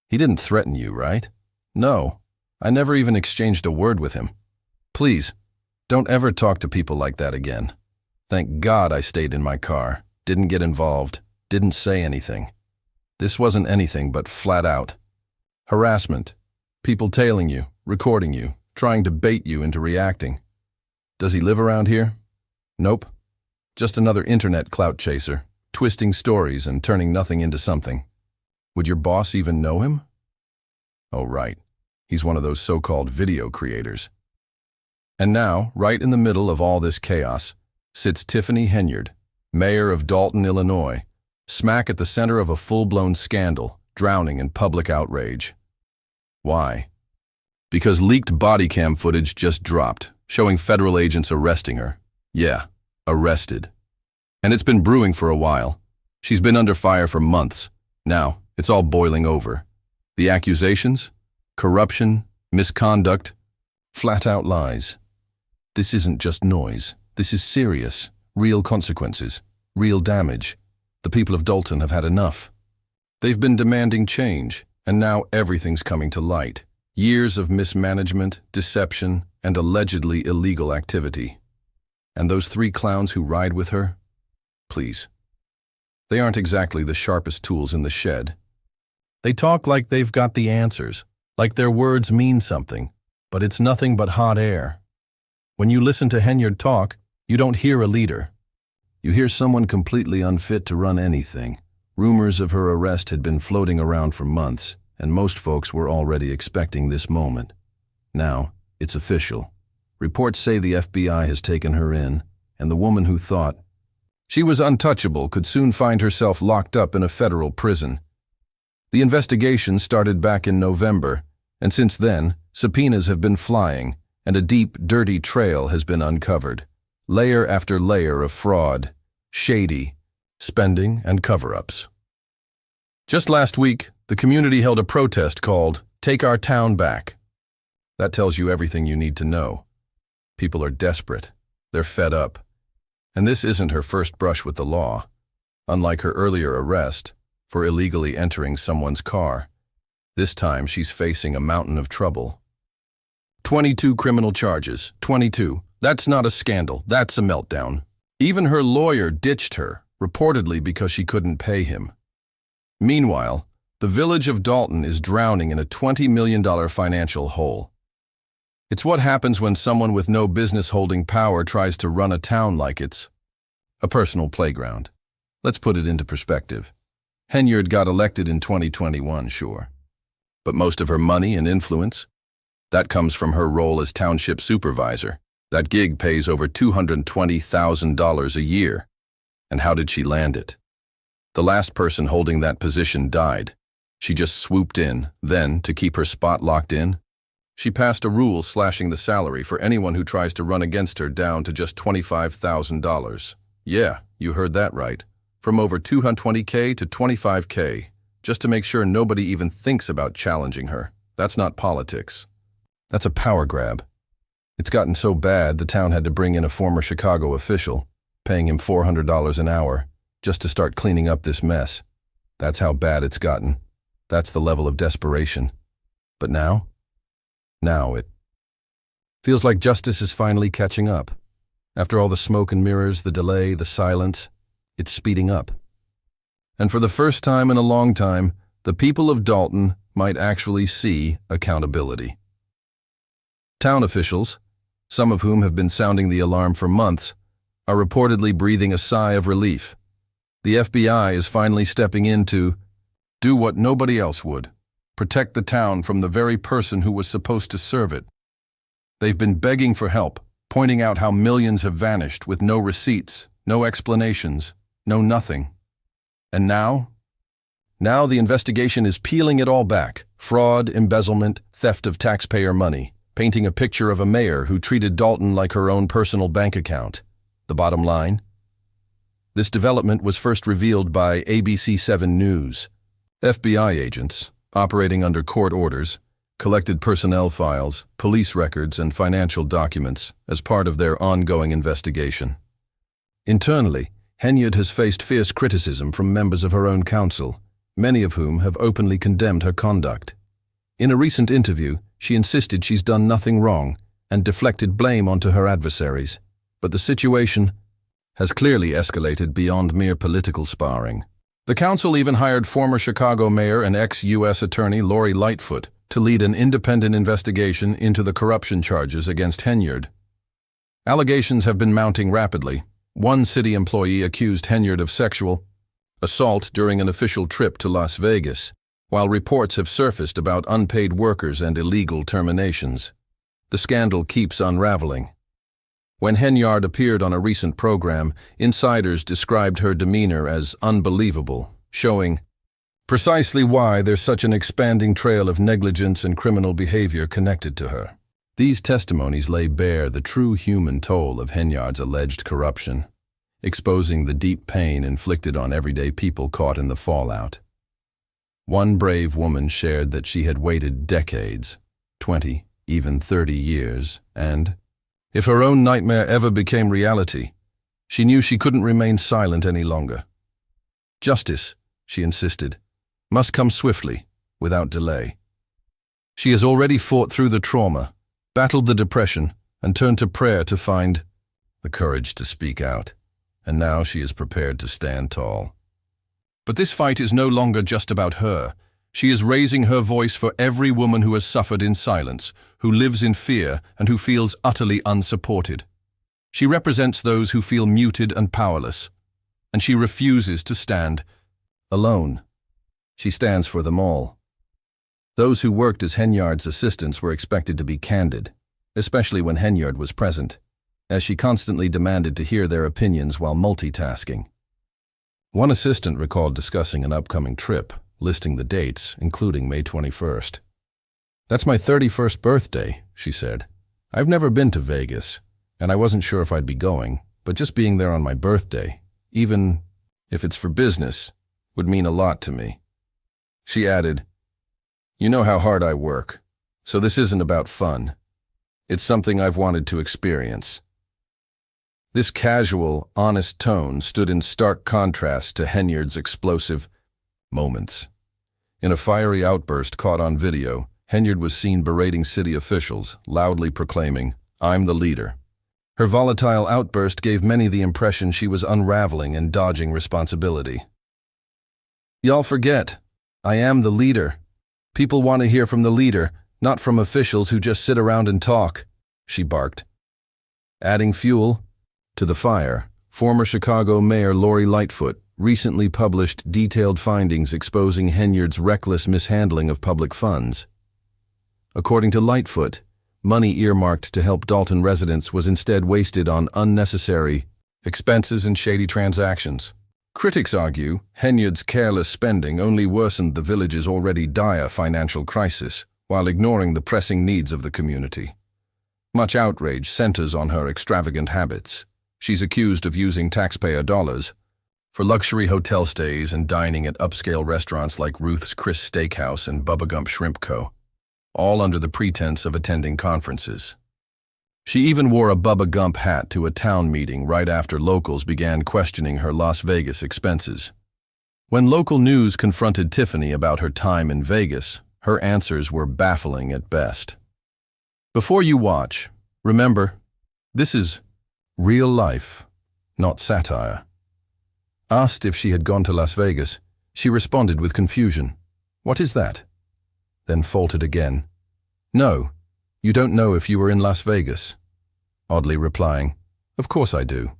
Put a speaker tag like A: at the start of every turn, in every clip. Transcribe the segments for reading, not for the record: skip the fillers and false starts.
A: He didn't threaten you, right? No, I never even exchanged a word with him. Please, don't ever talk to people like that again. Thank God I stayed in my car, didn't get involved, didn't say anything. This wasn't anything but flat out harassment. People tailing you, recording you, trying to bait you into reacting. Does he live around here? Nope. Just another internet clout chaser, twisting stories and turning nothing into something. Would your boss even know him? Oh, right. He's one of those so-called video creators. And now, right in the middle of all this chaos, sits Tiffany Henyard, mayor of Dalton, Illinois, smack at the center of a full-blown scandal, drowning in public outrage. Why? Because leaked bodycam footage just dropped, showing federal agents arresting her. Yeah, arrested. And it's been brewing for a while. She's been under fire for months. Now, it's all boiling over. The accusations? Corruption, misconduct, flat-out lies. This isn't just noise. This is serious, real consequences, real damage. The people of Dalton have had enough. They've been demanding change, and now everything's coming to light. Years of mismanagement, deception, and allegedly illegal activity. And those 3 clowns who ride with her? Please. They aren't exactly the sharpest tools in the shed. They talk like they've got the answers, like their words mean something, but it's nothing but hot air. When you listen to Henyard talk, you don't hear a leader. You hear someone completely unfit to run anything. Rumors of her arrest had been floating around for months, and most folks were already expecting this moment. Now, it's official. Reports say the FBI has taken her in, and the woman who thought she was untouchable could soon find herself locked up in a federal prison. The investigation started back in November, and since then, subpoenas have been flying, and a deep, dirty trail has been uncovered. Layer after layer of fraud, shady, spending, and cover-ups. Just last week, the community held a protest called Take Our Town Back. That tells you everything you need to know. People are desperate. They're fed up. And this isn't her first brush with the law. Unlike her earlier arrest for illegally entering someone's car, this time she's facing a mountain of trouble. 22 criminal charges. 22. That's not a scandal. That's a meltdown. Even her lawyer ditched her, reportedly because she couldn't pay him. Meanwhile, the village of Dalton is drowning in a $20 million financial hole. It's what happens when someone with no business holding power tries to run a town like it's a personal playground. Let's put it into perspective. Henyard got elected in 2021, sure. But most of her money and influence? That comes from her role as township supervisor. That gig pays over $220,000 a year. And how did she land it? The last person holding that position died. She just swooped in. Then, to keep her spot locked in, she passed a rule slashing the salary for anyone who tries to run against her down to just $25,000. Yeah, you heard that right. From over $220K to $25K, just to make sure nobody even thinks about challenging her. That's not politics. That's a power grab. It's gotten so bad the town had to bring in a former Chicago official, paying him $400 an hour, just to start cleaning up this mess. That's how bad it's gotten. That's the level of desperation. But now it feels like justice is finally catching up. After all the smoke and mirrors, the delay, the silence, it's speeding up. And for the first time in a long time, the people of Dalton might actually see accountability. Town officials, some of whom have been sounding the alarm for months, are reportedly breathing a sigh of relief. The FBI is finally stepping in to do what nobody else would: protect the town from the very person who was supposed to serve it. They've been begging for help, pointing out how millions have vanished with no receipts, no explanations, no nothing. And now the investigation is peeling it all back: fraud, embezzlement, theft of taxpayer money, painting a picture of a mayor who treated Dalton like her own personal bank account. The bottom line? This development was first revealed by ABC7 News. FBI agents, operating under court orders, collected personnel files, police records, and financial documents as part of their ongoing investigation. Internally, Henyard has faced fierce criticism from members of her own council. many of whom have openly condemned her conduct. In a recent interview, she insisted she's done nothing wrong and deflected blame onto her adversaries. But the situation has clearly escalated beyond mere political sparring. The council even hired former Chicago mayor and ex-U.S. attorney Lori Lightfoot to lead an independent investigation into the corruption charges against Henyard. Allegations have been mounting rapidly. One city employee accused Henyard of sexual assault during an official trip to Las Vegas, while reports have surfaced about unpaid workers and illegal terminations. The scandal keeps unraveling. When Henyard appeared on a recent program, insiders described her demeanor as unbelievable, showing precisely why there's such an expanding trail of negligence and criminal behavior connected to her. These testimonies lay bare the true human toll of Henyard's alleged corruption, exposing the deep pain inflicted on everyday people caught in the fallout. One brave woman shared that she had waited decades, 20, even 30 years, and if her own nightmare ever became reality, she knew she couldn't remain silent any longer. Justice, she insisted, must come swiftly, without delay. She has already fought through the trauma, battled the depression, and turned to prayer to find the courage to speak out, and now she is prepared to stand tall. But this fight is no longer just about her. She is raising her voice for every woman who has suffered in silence, who lives in fear, and who feels utterly unsupported. She represents those who feel muted and powerless, and she refuses to stand alone. She stands for them all. Those who worked as Henyard's assistants were expected to be candid, especially when Henyard was present, as she constantly demanded to hear their opinions while multitasking. One assistant recalled discussing an upcoming trip, listing the dates, including May 21st. "That's my 31st birthday," she said. "I've never been to Vegas, and I wasn't sure if I'd be going, but just being there on my birthday, even if it's for business, would mean a lot to me." She added, "You know how hard I work, so this isn't about fun. It's something I've wanted to experience." This casual, honest tone stood in stark contrast to Henyard's explosive moments. In a fiery outburst caught on video, Henyard was seen berating city officials, loudly proclaiming, "I'm the leader." Her volatile outburst gave many the impression she was unraveling and dodging responsibility. "Y'all forget, I am the leader. People want to hear from the leader, not from officials who just sit around and talk," she barked. Adding fuel to the fire, former Chicago Mayor Lori Lightfoot recently published detailed findings exposing Henyard's reckless mishandling of public funds. According to Lightfoot, money earmarked to help Dalton residents was instead wasted on unnecessary expenses and shady transactions. Critics argue Henyard's careless spending only worsened the village's already dire financial crisis, while ignoring the pressing needs of the community. Much outrage centers on her extravagant habits. She's accused of using taxpayer dollars for luxury hotel stays and dining at upscale restaurants like Ruth's Chris Steakhouse and Bubba Gump Shrimp Co., all under the pretense of attending conferences. She even wore a Bubba Gump hat to a town meeting right after locals began questioning her Las Vegas expenses. When local news confronted Tiffany about her time in Vegas, her answers were baffling at best. Before you watch, remember, this is real life, not satire. Asked if she had gone to Las Vegas, she responded with confusion. "What is that?" Then faltered again. "No, you don't know if you were in Las Vegas," oddly replying, "Of course I do."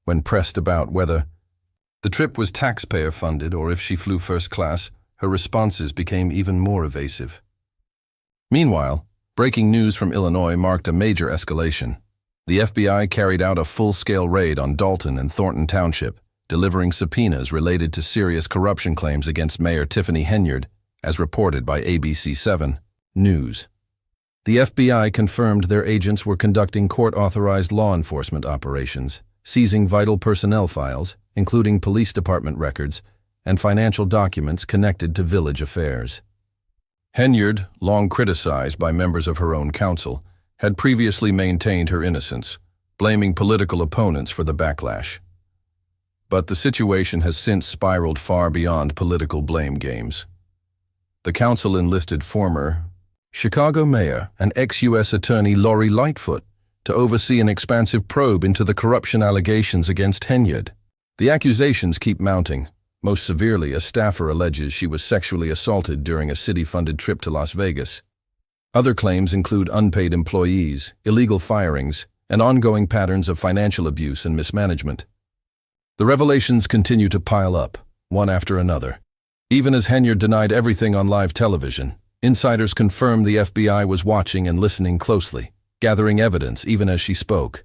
A: When pressed about whether the trip was taxpayer-funded or if she flew first class, her responses became even more evasive. Meanwhile, breaking news from Illinois marked a major escalation. The FBI carried out a full-scale raid on Dalton and Thornton Township, delivering subpoenas related to serious corruption claims against Mayor Tiffany Henyard, as reported by ABC7 News. The FBI confirmed their agents were conducting court-authorized law enforcement operations, seizing vital personnel files, including police department records, and financial documents connected to village affairs. Henyard, long criticized by members of her own council, had previously maintained her innocence, blaming political opponents for the backlash. But the situation has since spiraled far beyond political blame games. The council enlisted former Chicago Mayor and ex-U.S. Attorney Lori Lightfoot to oversee an expansive probe into the corruption allegations against Henyard. The accusations keep mounting. Most severely, a staffer alleges she was sexually assaulted during a city-funded trip to Las Vegas. Other claims include unpaid employees, illegal firings, and ongoing patterns of financial abuse and mismanagement. The revelations continue to pile up, one after another. Even as Henyard denied everything on live television, insiders confirmed the FBI was watching and listening closely, gathering evidence even as she spoke.